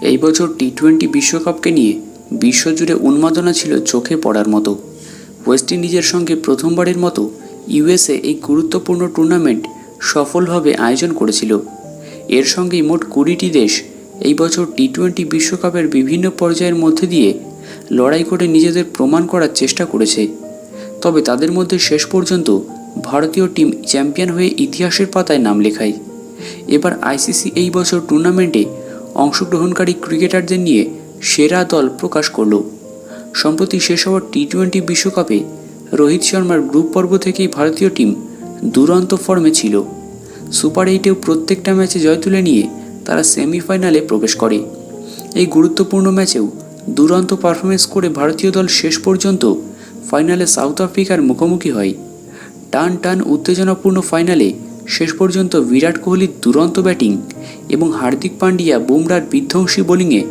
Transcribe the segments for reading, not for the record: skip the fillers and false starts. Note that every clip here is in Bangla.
এই বছর টি-20 বিশ্বকাপকে নিয়ে বিশ্বজুড়ে উন্মাদনা ছিল চোখে পড়ার মতো। ওয়েস্ট ইন্ডিজের সঙ্গে প্রথমবারের মতো ইউএসএ এই গুরুত্বপূর্ণ টুর্নামেন্ট সফলভাবে আয়োজন করেছিল। এর সঙ্গেই মোট 20টি দেশ এই বছর টি-20 বিশ্বকাপের বিভিন্ন পর্যায়ের মধ্যে দিয়ে লড়াই করে নিজেদের প্রমাণ করার চেষ্টা করেছে। তবে তাদের মধ্যে শেষ পর্যন্ত ভারতীয় টিম চ্যাম্পিয়ন হয়ে ইতিহাসের পাতায় নাম লেখায়। এবার আইসিসি এই বছর টুর্নামেন্টে অংশগ্রহণকারী ক্রিকেটারদের নিয়ে সেরা দল প্রকাশ করল। সম্প্রতি শেষ হওয়া টি-20 বিশ্বকাপে রোহিত শর্মার গ্রুপ পর্ব থেকেই ভারতীয় টিম দুরন্ত ফর্মে ছিল। সুপার 8-এও প্রত্যেকটা ম্যাচে জয় তুলে নিয়ে তারা সেমিফাইনালে প্রবেশ করে। এই গুরুত্বপূর্ণ ম্যাচেও দুরন্ত পারফরমেন্স করে ভারতীয় দল শেষ পর্যন্ত ফাইনালে সাউথ আফ্রিকার মুখোমুখি হয়। টান উত্তেজনাপূর্ণ ফাইনালে শেষ পর্যন্ত বিরাট কোহলির দুরন্ত ব্যাটিং এবং হার্দিক পান্ডিয়া বুমরার বিধ্বংসী বোলিংয়ে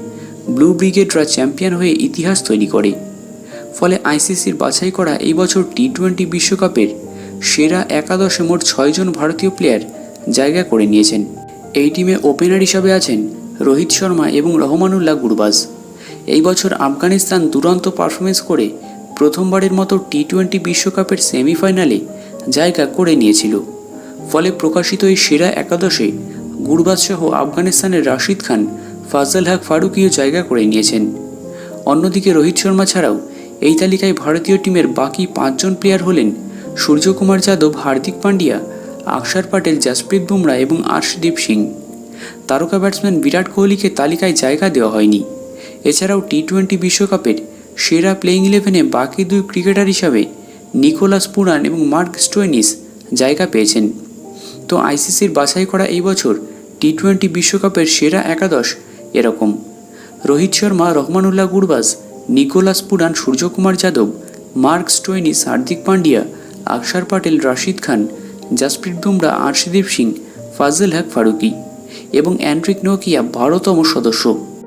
ব্লু ব্রিগেডরা চ্যাম্পিয়ন হয়ে ইতিহাস তৈরি করে। ফলে আইসিসির বাছাই করা এই বছর টি-20 বিশ্বকাপের সেরা একাদশে মোট 6 জন ভারতীয় প্লেয়ার জায়গা করে নিয়েছেন। এই টিমে ওপেনার হিসাবে আছেন রোহিত শর্মা এবং রহমানুল্লাহ গুরবাজ। এই বছর আফগানিস্তান দুরন্ত পারফরমেন্স করে প্রথমবারের মতো টি-20 বিশ্বকাপের সেমিফাইনালে জায়গা করে নিয়েছিল। ফলে প্রকাশিত এই সেরা একাদশে গুরবাজ সহ আফগানিস্তানের রাশিদ খান, ফাজল হক ফারুকিও জায়গা করে নিয়েছেন। অন্যদিকে রোহিত শর্মা ছাড়াও এই তালিকায় ভারতীয় টিমের বাকি 5 জন প্লেয়ার হলেন সূর্যকুমার যাদব, হার্দিক পান্ডিয়া, অক্ষর পটেল, জসপ্রীত বুমরা এবং আর্শদীপ সিং। তারকা ব্যাটসম্যান বিরাট কোহলিকে তালিকায় জায়গা দেওয়া হয়নি। এছাড়াও টি-20 বিশ্বকাপের সেরা প্লেইং 11-এ বাকি 2 ক্রিকেটার হিসাবে নিকোলাস পুরান এবং মার্ক স্টোয়নিস জায়গা পেয়েছেন। তো আইসিসির বাছাই করা এই বছর টি-20 বিশ্বকাপের সেরা একাদশ এরকম: Rohit Sharma, Rahmanullah Gurbaz, Nicholas Pooran, Suryakumar Yadav, mark Stoinis, Hardik Pandya, অক্ষর পটেল, রাশিদ খান, জসপ্রীত বুমরা, আর্শদীপ সিং, ফাজল হক ফারুকি এবং অ্যান্ড্রিক নোকিয়া 12তম সদস্য।